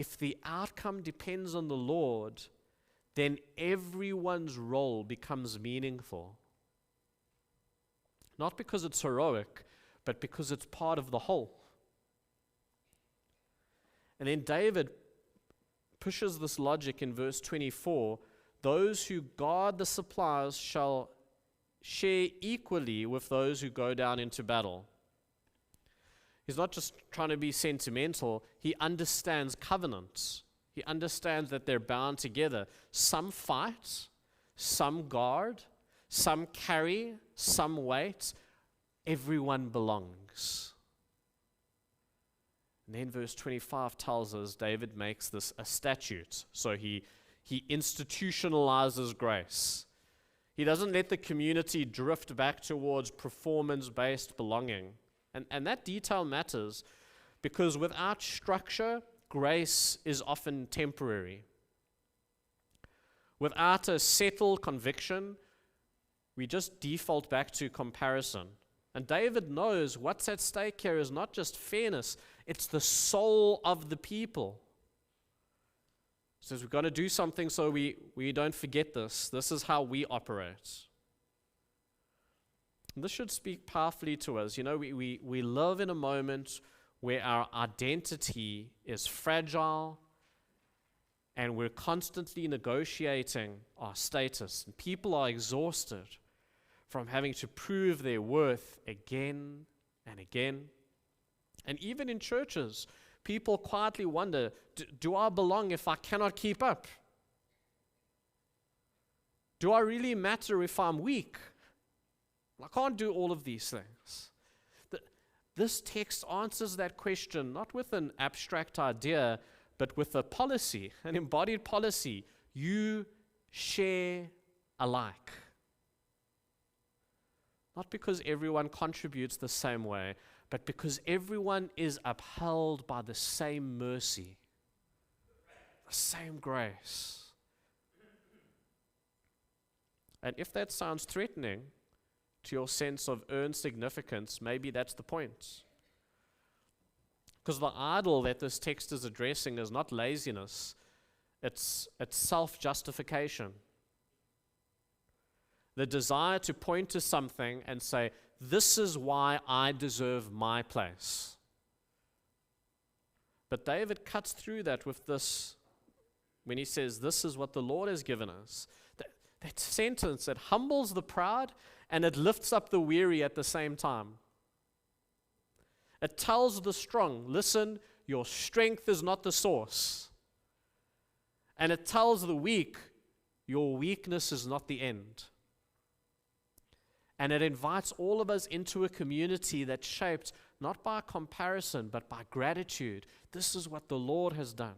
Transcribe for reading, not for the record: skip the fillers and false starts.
if the outcome depends on the Lord, then everyone's role becomes meaningful. Not because it's heroic, but because it's part of the whole. And then David pushes this logic in verse 24. Those who guard the supplies shall share equally with those who go down into battle. He's not just trying to be sentimental. He understands covenants. He understands that they're bound together. Some fight, some guard, some carry, some wait. Everyone belongs. And then verse 25 tells us David makes this a statute. So he institutionalizes grace. He doesn't let the community drift back towards performance-based belonging. And that detail matters because without structure, grace is often temporary. Without a settled conviction, we just default back to comparison. And David knows what's at stake here is not just fairness, it's the soul of the people. He says we've got to do something so we don't forget this. This is how we operate. And this should speak powerfully to us. You know, we live in a moment where our identity is fragile and we're constantly negotiating our status. And people are exhausted from having to prove their worth again and again. And even in churches, people quietly wonder, do I belong if I cannot keep up? Do I really matter if I'm weak? I can't do all of these things. This text answers that question not with an abstract idea, but with a policy, an embodied policy. You share alike. Not because everyone contributes the same way, but because everyone is upheld by the same mercy, the same grace. And if that sounds threatening to your sense of earned significance, maybe that's the point. Because the idol that this text is addressing is not laziness, it's self-justification. The desire to point to something and say, this is why I deserve my place. But David cuts through that with this, when he says, this is what the Lord has given us. That sentence that humbles the proud and it lifts up the weary at the same time. It tells the strong, listen, your strength is not the source. And it tells the weak, your weakness is not the end. And it invites all of us into a community that's shaped not by comparison, but by gratitude. This is what the Lord has done.